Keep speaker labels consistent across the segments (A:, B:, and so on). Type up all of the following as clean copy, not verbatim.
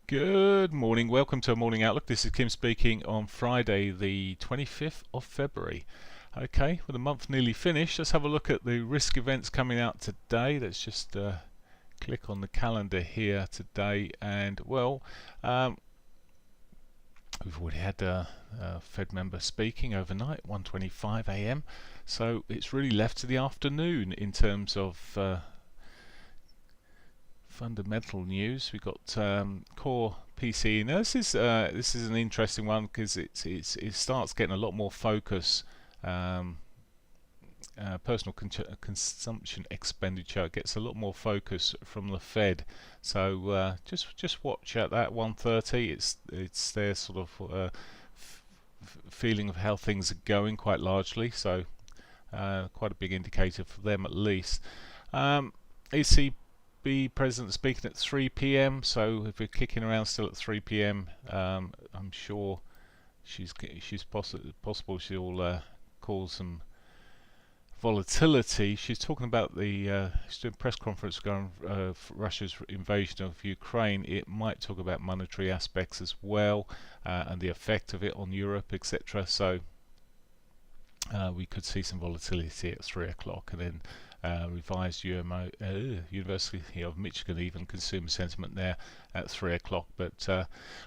A: Good morning, welcome to a morning outlook. This is Kim speaking on Friday the 25th of February. Okay, with the month nearly finished, let's have a look at the risk events coming out today. Let's just click on the calendar here today, and we've already had a Fed member speaking overnight, 1:25 a.m. So it's really left to the afternoon in terms of fundamental news. We've got core PCE. Now this is an interesting one because it starts getting a lot more focus. Personal consumption expenditure gets a lot more focus from the Fed. So just watch at that 1:30. It's their sort of feeling of how things are going quite largely. So quite a big indicator for them at least. ECB President speaking at 3 p.m. So if we're kicking around still at 3 p.m., I'm sure she's possible she'll cause some volatility. She's talking about she's doing a press conference going Russia's invasion of Ukraine. It might talk about monetary aspects as well and the effect of it on Europe, etc. So we could see some volatility at 3 o'clock, and then revised University of Michigan even consumer sentiment there at 3 o'clock. But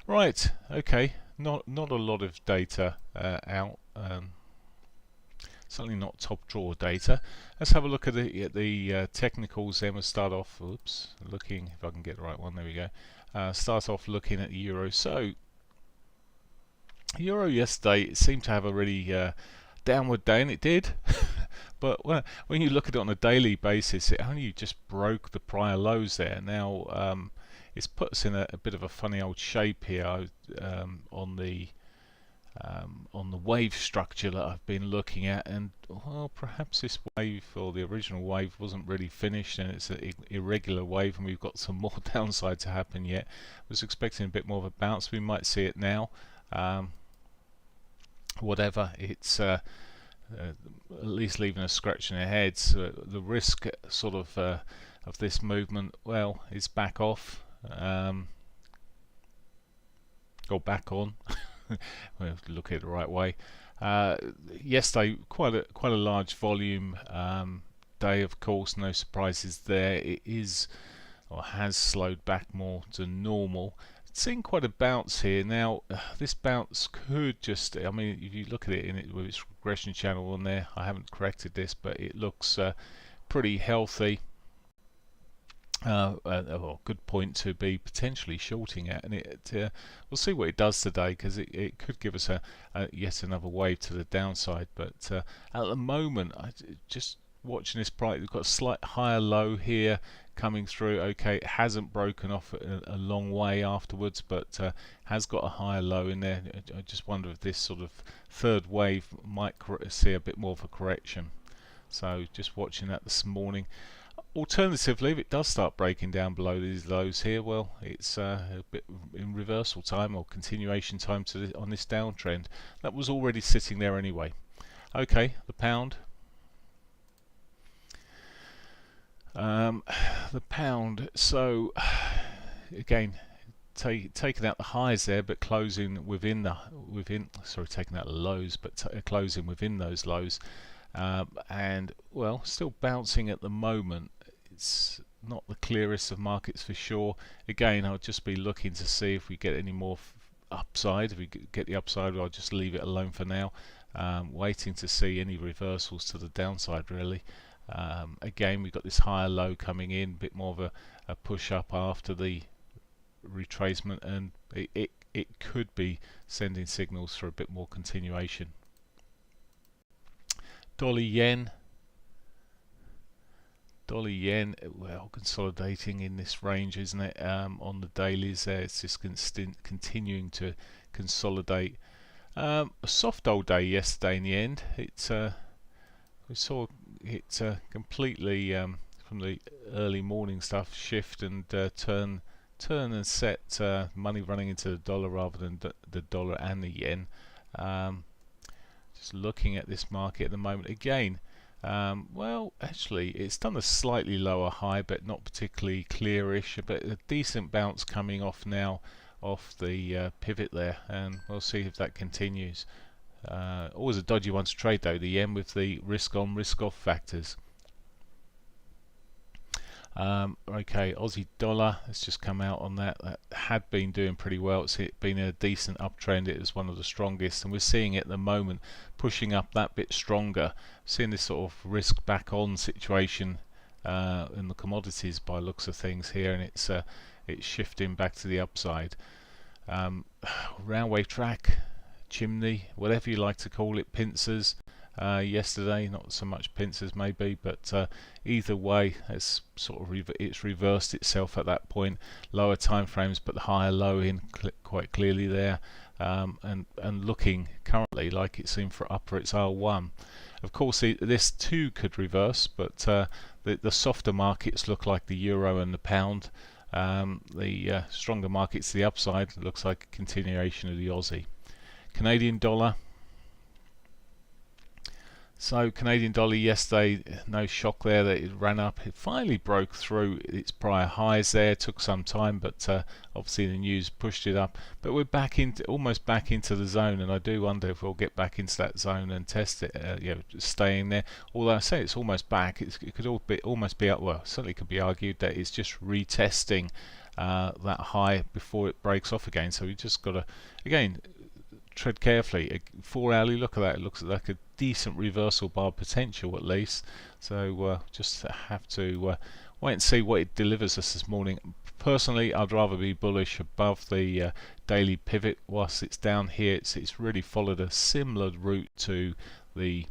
A: right, okay, not a lot of data out. Certainly not top drawer data. Let's have a look at the technicals then. We'll start off, looking, if I can get the right one, there we go. Start off looking at the euro. So, euro yesterday, it seemed to have a really downward day, and it did. But when you look at it on a daily basis, it only just broke the prior lows there. Now, it's put us in a bit of a funny old shape here on the wave structure that I've been looking at, and perhaps this wave, or the original wave, wasn't really finished, and it's an irregular wave, and we've got some more downside to happen yet. I was expecting a bit more of a bounce. We might see it now. Whatever, it's at least leaving a scratch in the head. So the risk sort of this movement, is back off, or back on. We have to look at it the right way. Yesterday, quite a large volume day, of course, no surprises there. It is, or has, slowed back more to normal. Seeing quite a bounce here. Now, this bounce could just, I mean, if you look at it with its regression channel on there, I haven't corrected this, but it looks pretty healthy. A good point to be potentially shorting at, and we'll see what it does today, because it could give us yet another wave to the downside. But at the moment, just watching this price, we've got a slight higher low here coming through. Okay, it hasn't broken off a long way afterwards, but has got a higher low in there. I just wonder if this sort of third wave might see a bit more of a correction. So just watching that this morning. Alternatively, if it does start breaking down below these lows here, it's a bit in reversal time or continuation time on this downtrend. That was already sitting there anyway. Okay, the pound. The pound. So again, taking out the highs there, but closing taking out the lows, but closing within those lows. And still bouncing at the moment. It's not the clearest of markets for sure. Again, I'll just be looking to see if we get any more upside. If we get the upside, I'll just leave it alone for now. Waiting to see any reversals to the downside, really. Again, we've got this higher low coming in, a bit more of a push up after the retracement, and it could be sending signals for a bit more continuation. Dollar yen, consolidating in this range, isn't it? On the dailies there, it's just continuing to consolidate. A soft old day yesterday in the end. We saw it completely from the early morning stuff shift and turn and set money running into the dollar rather than the dollar and the yen. Just looking at this market at the moment again. Actually, it's done a slightly lower high, but not particularly clearish. But a decent bounce coming off now off the pivot there, and we'll see if that continues. Always a dodgy one to trade though, the yen, with the risk on, risk off factors. Okay, Aussie dollar, let's just come out on that. That had been doing pretty well. It's been a decent uptrend. It is one of the strongest, and we're seeing it at the moment pushing up that bit stronger. Seeing this sort of risk back on situation in the commodities by looks of things here, and it's shifting back to the upside. Round wave track, chimney, whatever you like to call it, pincers. Yesterday, not so much pincers maybe, but either way, it's sort of it's reversed itself at that point. Lower time frames, but the higher low in quite clearly there, and looking currently like it's in for upper its R1. Of course, this too could reverse, but the softer markets look like the euro and the pound. The stronger markets to the upside looks like a continuation of the Aussie. Canadian dollar. So Canadian dollar yesterday, no shock there that it ran up. It finally broke through its prior highs there. It took some time, but obviously the news pushed it up. But we're back into almost back into the zone, and I do wonder if we'll get back into that zone and test it. Staying there. Although I say it's almost back, it could almost be up. Well, certainly could be argued that it's just retesting that high before it breaks off again. So we just got to again tread carefully. A 4-hourly look at that, it looks like a decent reversal bar potential at least, so just have to wait and see what it delivers us this morning. Personally, I'd rather be bullish above the daily pivot. Whilst it's down here, it's really followed a similar route to the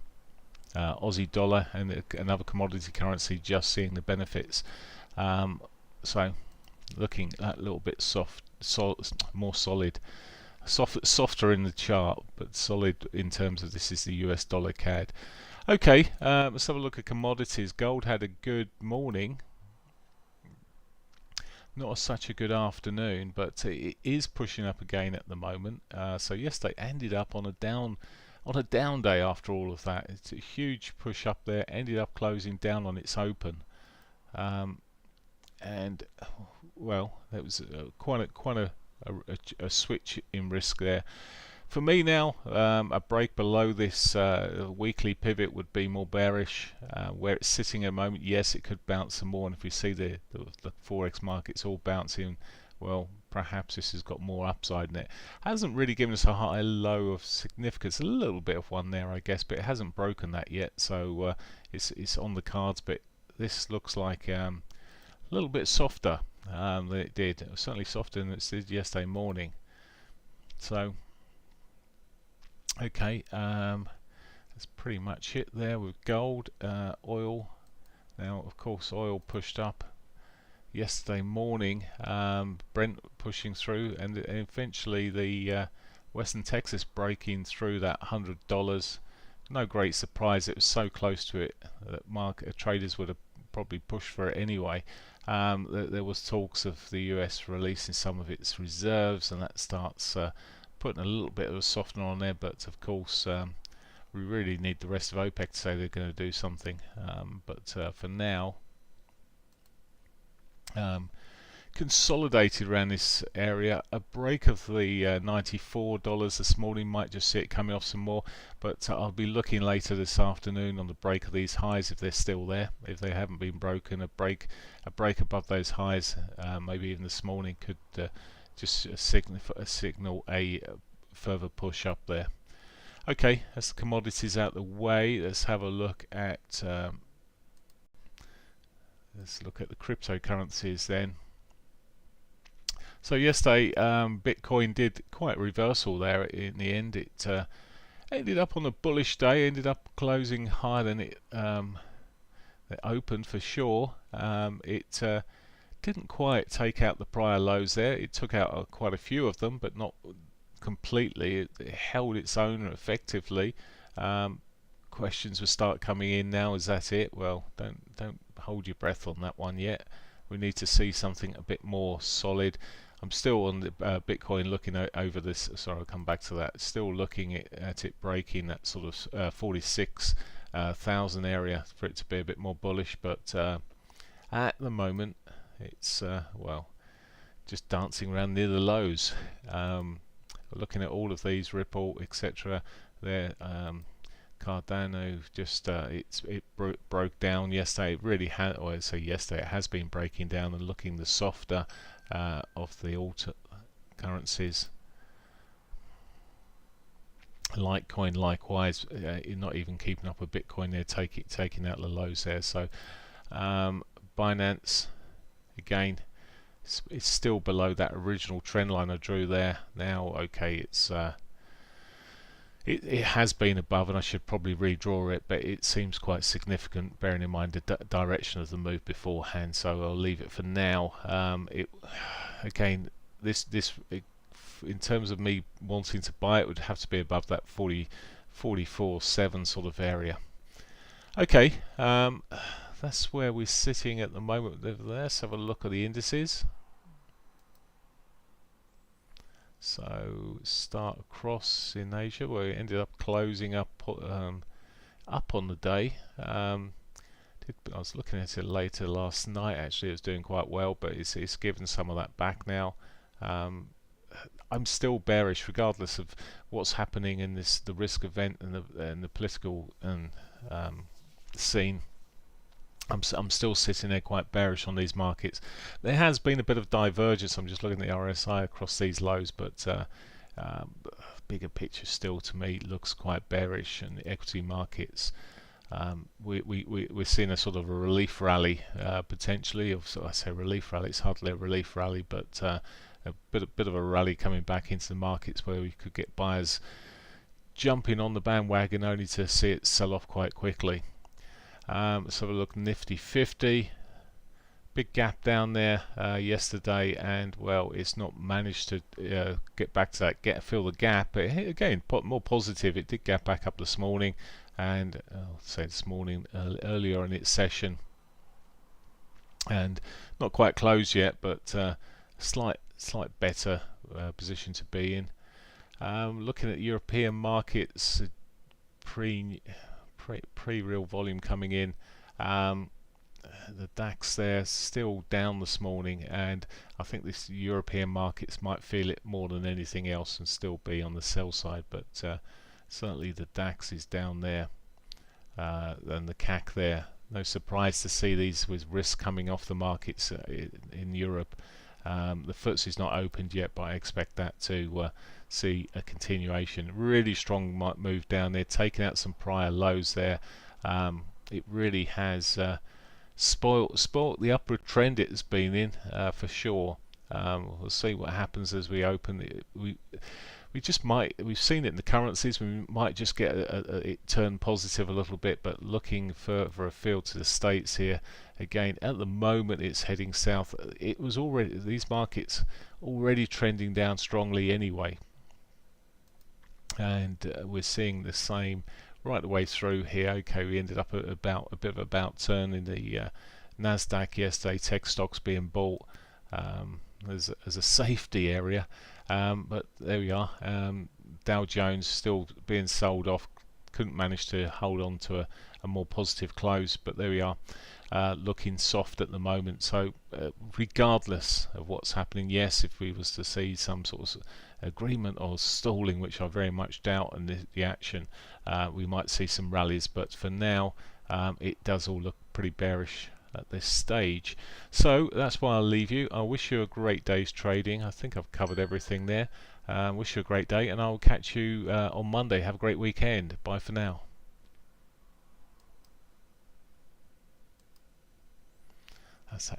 A: Aussie dollar and another commodity currency, just seeing the benefits. So looking at a little bit more solid. Softer in the chart, but solid in terms of this is the US dollar CAD. Okay, let's have a look at commodities. Gold had a good morning, not such a good afternoon, but it is pushing up again at the moment. So yesterday ended up on a down day after all of that. It's a huge push up there, ended up closing down on its open, and well, that was quite a switch in risk there. For me now, a break below this weekly pivot would be more bearish. Where it's sitting at the moment, yes, it could bounce some more, and if we see the forex markets all bouncing, well, perhaps this has got more upside in it. Hasn't really given us a high low of significance. A little bit of one there, I guess, but it hasn't broken that yet, so it's on the cards. But this looks like a little bit softer than it did. It was certainly softer than it did yesterday morning. So okay, that's pretty much it there with gold. Oil, now of course oil pushed up yesterday morning, Brent pushing through, and eventually the Western Texas breaking through that $100. No great surprise, it was so close to it that traders would have probably pushed for it anyway. There was talks of the US releasing some of its reserves, and that starts putting a little bit of a softener on there, but of course we really need the rest of OPEC to say they're going to do something, but for now consolidated around this area. A break of the $94 this morning, might just see it coming off some more, but I'll be looking later this afternoon on the break of these highs if they're still there. If they haven't been broken, a break above those highs, maybe even this morning, could just signal a further push up there. Okay, that's the commodities out the way. Let's have a look at the cryptocurrencies then. So yesterday, Bitcoin did quite a reversal there. In the end, it ended up on a bullish day. Ended up closing higher than it opened for sure. It didn't quite take out the prior lows there. It took out quite a few of them, but not completely. It held its own effectively. Questions will start coming in now. Is that it? Well, don't hold your breath on that one yet. We need to see something a bit more solid. I'm still on the Bitcoin looking over this. Sorry, I'll come back to that. Still looking at it breaking that sort of 46,000 area for it to be a bit more bullish. But at the moment, it's well, just dancing around near the lows. Looking at all of these, Ripple, etc. There, Cardano just it broke down yesterday. It really had, or I say yesterday, it has been breaking down and looking the softer of the alter currencies. Litecoin likewise, not even keeping up with Bitcoin there, taking out the lows there. So Binance again, it's still below that original trend line I drew there. Now, okay, it has been above, and I should probably redraw it, but it seems quite significant, bearing in mind the direction of the move beforehand. So I'll leave it for now. Again, this in terms of me wanting to buy it, would have to be above that 44.7 sort of area. Okay, that's where we're sitting at the moment. Let's have a look at the indices. So start across in Asia, where we ended up closing up up on the day. I was looking at it later last night. Actually, it was doing quite well, but it's given some of that back now. I'm still bearish, regardless of what's happening in the risk event and the political scene. I'm still sitting there quite bearish on these markets. There has been a bit of divergence. I'm just looking at the RSI across these lows, but bigger picture still to me looks quite bearish. And the equity markets, we're seeing a sort of a relief rally potentially. So I say relief rally, it's hardly a relief rally, but a bit of a rally coming back into the markets where we could get buyers jumping on the bandwagon only to see it sell off quite quickly. Let's have a look. Nifty 50, big gap down there yesterday, and well, it's not managed to get back to that, fill the gap. But again, more positive. It did gap back up this morning, and earlier in its session, and not quite closed yet, but slight better position to be in. Looking at European markets, pre-real volume coming in. The DAX there still down this morning, and I think this European markets might feel it more than anything else and still be on the sell side, but certainly the DAX is down there, and the CAC there. No surprise to see these with risk coming off the markets in Europe. The FTSE is not opened yet, but I expect that to see a continuation. Really strong move down there, taking out some prior lows there. It really has spoilt the upward trend it has been in, for sure. We'll see what happens as we open. We just might. We've seen it in the currencies. We might just get it turn positive a little bit. But looking further afield to the States here, again, at the moment it's heading south. It was already, these markets already trending down strongly anyway, and we're seeing the same right the way through here. Okay, we ended up at a bit of a bout turn in the Nasdaq yesterday. Tech stocks being bought as a safety area, but there we are. Dow Jones still being sold off. Couldn't manage to hold on to a more positive close, but there we are. Looking soft at the moment. So regardless of what's happening, yes, if we was to see some sort of agreement or stalling, which I very much doubt, and the action, we might see some rallies, but for now it does all look pretty bearish at this stage. So that's why I'll leave you. I wish you a great day's trading. I think I've covered everything there. Wish you a great day, and I'll catch you on Monday. Have a great weekend. Bye for now.